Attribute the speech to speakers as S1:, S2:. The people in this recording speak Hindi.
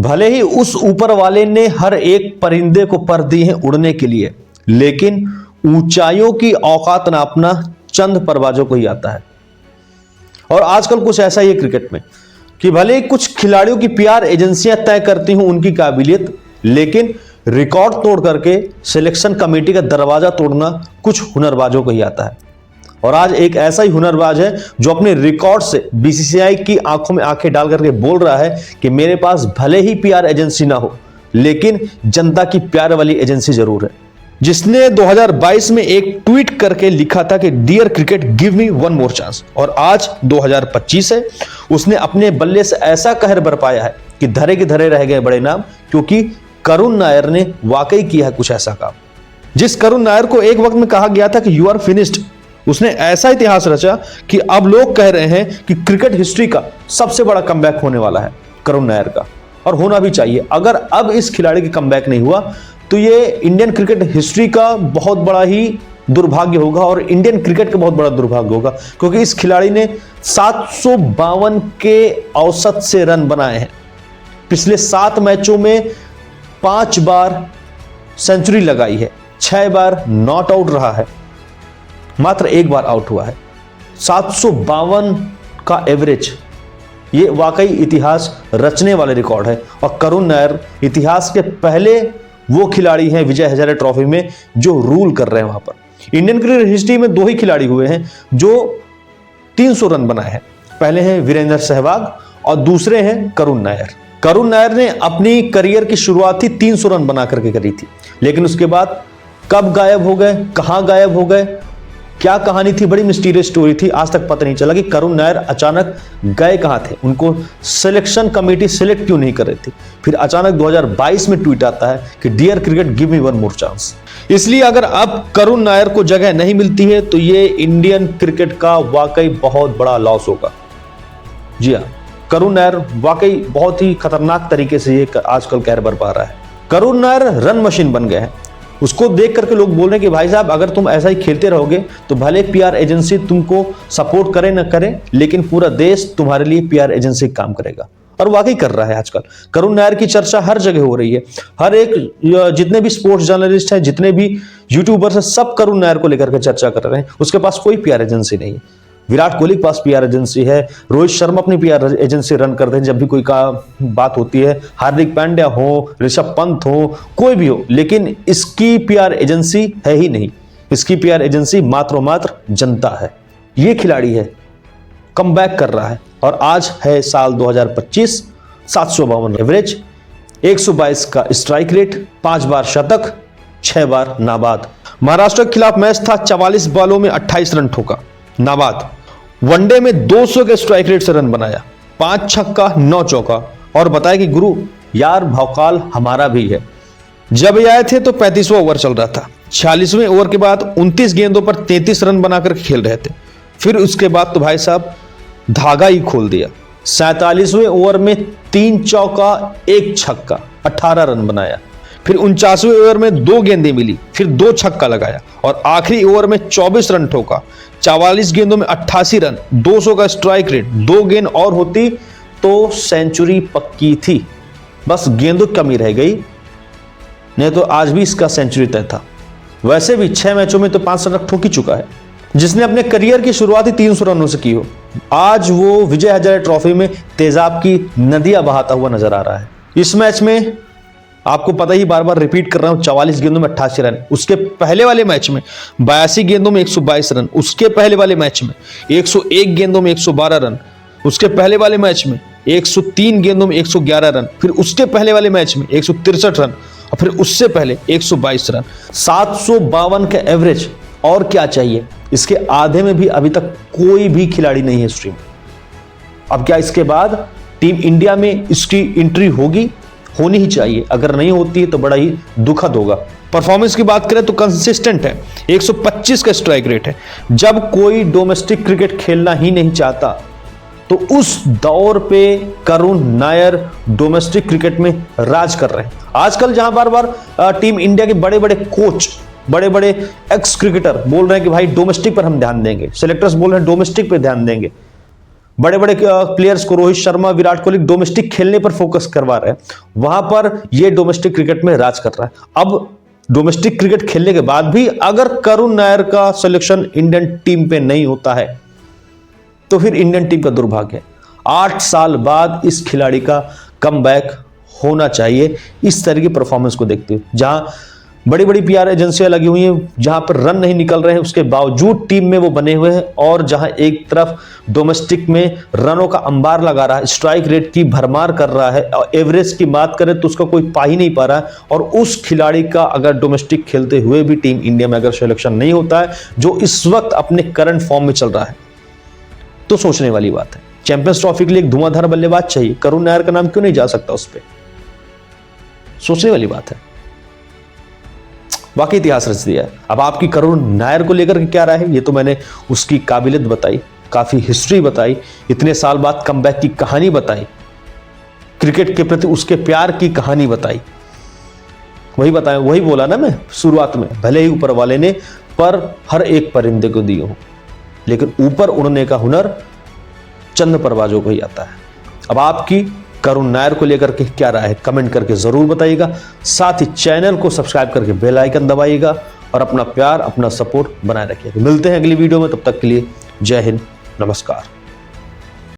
S1: भले ही उस ऊपर वाले ने हर एक परिंदे को पर दी है उड़ने के लिए, लेकिन ऊंचाइयों की औकात नापना चंद परवाजों को ही आता है। और आजकल कुछ ऐसा ही है क्रिकेट में कि भले ही कुछ खिलाड़ियों की पीआर एजेंसियां तय करती हूं उनकी काबिलियत, लेकिन रिकॉर्ड तोड़ करके सिलेक्शन कमेटी का दरवाजा तोड़ना कुछ हुनरबाजों को ही आता है। और आज एक ऐसा ही हुनरबाज है जो अपने रिकॉर्ड से बीसीसीआई की आंखों में आंखें डाल करके बोल रहा है कि मेरे पास भले ही पीआर एजेंसी ना हो, लेकिन जनता की प्यार वाली एजेंसी जरूर है। जिसने 2022 में एक ट्वीट करके लिखा था कि dear cricket give me one more chance, और आज 2025 है, उसने अपने बल्ले से ऐसा कहर बरपाया है कि धरे के धरे रह गए बड़े नाम, क्योंकि करुण नायर ने वाकई किया है कुछ ऐसा काम। जिस करुण नायर को एक वक्त में कहा गया था कि यू आर फिनिश्ड, उसने ऐसा इतिहास रचा कि अब लोग कह रहे हैं कि क्रिकेट हिस्ट्री का सबसे बड़ा कमबैक होने वाला है करुण नायर का, और होना भी चाहिए। अगर अब इस खिलाड़ी का कमबैक नहीं हुआ तो ये इंडियन क्रिकेट हिस्ट्री का बहुत बड़ा ही दुर्भाग्य होगा, और इंडियन क्रिकेट का बहुत बड़ा दुर्भाग्य होगा, क्योंकि इस खिलाड़ी ने 752 के औसत से रन बनाए हैं। पिछले 7 मैचों में 5 बार सेंचुरी लगाई है, 6 बार नॉट आउट रहा है, मात्र 1 बार आउट हुआ है। 752 का एवरेज, ये वाकई इतिहास रचने वाले रिकॉर्ड है। और करुण नायर इतिहास के पहले वो खिलाड़ी हैं विजय हजारे ट्रॉफी में जो रूल कर रहे हैं वहां पर। इंडियन क्रिकेट हिस्ट्री में 2 ही खिलाड़ी हुए हैं जो 300 रन बनाए हैं, पहले हैं वीरेंद्र सहवाग और दूसरे हैं करुण नायर। करुण नायर ने अपनी करियर की शुरुआत ही 300 रन बना करके करी थी, लेकिन उसके बाद कब गायब हो गए, कहां गायब हो गए, क्या कहानी थी, बड़ी मिस्टीरियस स्टोरी थी। आज तक पता नहीं चला कि करुण नायर अचानक गए कहां थे, उनको सिलेक्शन कमेटी सिलेक्ट क्यों नहीं कर रही थी। फिर अचानक 2022 में ट्वीट आता है कि dear cricket give me one more chance. इसलिए अगर अब करुण नायर को जगह नहीं मिलती है तो ये इंडियन क्रिकेट का वाकई बहुत बड़ा लॉस होगा। जी हाँ, करुण नायर वाकई बहुत ही खतरनाक तरीके से ये आजकल कहर बरपा रहा है। करुण नायर रन मशीन बन गए हैं। उसको देख करके लोग बोल रहे हैं कि भाई साहब अगर तुम ऐसा ही खेलते रहोगे तो भले पीआर एजेंसी तुमको सपोर्ट करे न करे, लेकिन पूरा देश तुम्हारे लिए पीआर एजेंसी काम करेगा। और वाकई कर रहा है। आजकल करुण नायर की चर्चा हर जगह हो रही है। हर एक, जितने भी स्पोर्ट्स जर्नलिस्ट हैं, जितने भी यूट्यूबर्स हैं, सब करुण नायर को लेकर के चर्चा कर रहे हैं। उसके पास कोई पीआर एजेंसी नहीं है। विराट कोहली के पास पीआर एजेंसी है, रोहित शर्मा अपनी पीआर एजेंसी रन करते हैं जब भी कोई का बात होती है, हार्दिक पांड्या हो, ऋषभ पंत हो, कोई भी हो, लेकिन इसकी पीआर एजेंसी है ही नहीं। इसकी पीआर एजेंसी मात्र मात्र जनता है। ये खिलाड़ी है, कमबैक कर रहा है, और आज है साल 2025, 752 एवरेज, 122 का स्ट्राइक रेट, 5 बार शतक, 6 बार नाबाद। महाराष्ट्र के खिलाफ मैच था, 44 बॉलों में 28 रन ठोका, नाबाद। वनडे में 200 के स्ट्राइक रेट से रन बनाया, 5 छक्का 9 चौका, और बताया कि गुरु यार भौकाल हमारा भी है। जब ये आए थे तो 35वां ओवर चल रहा था। 46वें ओवर के बाद 29 गेंदों पर 33 रन बनाकर खेल रहे थे। फिर उसके बाद तो भाई साहब धागा ही खोल दिया। 47वें ओवर में 3 चौका 1 छक्का, 18 रन बनाया। फिर 49वें ओवर में 2 गेंदें मिली, फिर 2 छक्का लगाया, और आखिरी ओवर में 24 रन ठोका। 44 गेंदों में 88 रन, 200 का स्ट्राइक रेट। 2 गेंद और होती तो सेंचुरी पक्की थी, बस गेंदों की कमी रह गई, नहीं तो आज भी इसका सेंचुरी तय था। वैसे भी 6 मैचों में तो 5 रन ठोक ही चुका है। जिसने अपने करियर की शुरुआत ही 300 रनों से की हो, आज वो विजय हजारे ट्रॉफी में तेजाब की नदियां बहाता हुआ नजर आ रहा है। इस मैच में आपको पता ही, बार बार रिपीट कर रहा हूं, 44 गेंदों में 88 रन। उसके पहले वाले मैच में 82 गेंदों में 122 रन। उसके पहले वाले मैच में 101 गेंदों में 112 रन। उसके पहले वाले मैच में 103 गेंदों में 111 रन। फिर उसके पहले वाले मैच में 163 रन, और फिर उससे पहले 122 रन। 752 का एवरेज, और क्या चाहिए? इसके आधे में भी अभी तक कोई भी खिलाड़ी नहीं है हिस्ट्री में। अब क्या इसके बाद टीम इंडिया में इसकी एंट्री होगी? होनी ही चाहिए। अगर नहीं होती है तो बड़ा ही दुखद होगा। परफॉर्मेंस की बात करें तो कंसिस्टेंट है, 125 का स्ट्राइक रेट है। जब कोई डोमेस्टिक क्रिकेट खेलना ही नहीं चाहता तो उस दौर पे करुण नायर डोमेस्टिक क्रिकेट में राज कर रहे हैं। आजकल जहां बार बार टीम इंडिया के बड़े बड़े कोच, बड़े बड़े एक्स क्रिकेटर बोल रहे हैं कि भाई डोमेस्टिक पर हम ध्यान देंगे, सिलेक्टर्स बोल रहे हैं डोमेस्टिक पर ध्यान देंगे, बड़े बड़े प्लेयर्स को, रोहित शर्मा, विराट कोहली, डोमेस्टिक खेलने पर फोकस करवा रहे हैं, वहां पर ये डोमेस्टिक क्रिकेट में राज कर रहा है। अब डोमेस्टिक क्रिकेट खेलने के बाद भी अगर करुण नायर का सिलेक्शन इंडियन टीम पे नहीं होता है तो फिर इंडियन टीम का दुर्भाग्य है। 8 साल बाद इस खिलाड़ी का कमबैक होना चाहिए इस तरह की परफॉर्मेंस को देखते हुए। जहां बड़ी बड़ी पीआर एजेंसियां लगी हुई हैं, जहां पर रन नहीं निकल रहे हैं, उसके बावजूद टीम में वो बने हुए हैं, और जहां एक तरफ डोमेस्टिक में रनों का अंबार लगा रहा है, स्ट्राइक रेट की भरमार कर रहा है, और एवरेज की बात करें तो उसका कोई पा ही नहीं पा रहा है, और उस खिलाड़ी का अगर डोमेस्टिक खेलते हुए भी टीम इंडिया में अगर सिलेक्शन नहीं होता है, जो इस वक्त अपने करंट फॉर्म में चल रहा है, तो सोचने वाली बात है। चैंपियंस ट्रॉफी के लिए एक धुआंधार बल्लेबाज चाहिए, करुण नायर का नाम क्यों नहीं जा सकता उस पर? सोचने वाली बात है। वाकई इतिहास रच दिया है। अब आपकी करुण नायर को लेकर के क्या राय है, ये तो मैंने उसकी काबिलियत बताई, काफी हिस्ट्री बताई, इतने साल बाद कमबैक की कहानी बताई, क्रिकेट के प्रति उसके प्यार की कहानी बताई। वही बताया, वही बोला ना मैं शुरुआत में, भले ही ऊपर वाले ने पर हर एक परिंदे को दिए हो, लेकिन ऊपर उड़ने का हुनर चंद परवाजों को ही आता है। अब आपकी करुण नायर को लेकर के क्या राय है, कमेंट करके जरूर बताइएगा। साथ ही चैनल को सब्सक्राइब करके बेल आइकन दबाइएगा और अपना प्यार, अपना सपोर्ट बनाए रखिएगा। मिलते हैं अगली वीडियो में, तब तक के लिए जय हिंद, नमस्कार।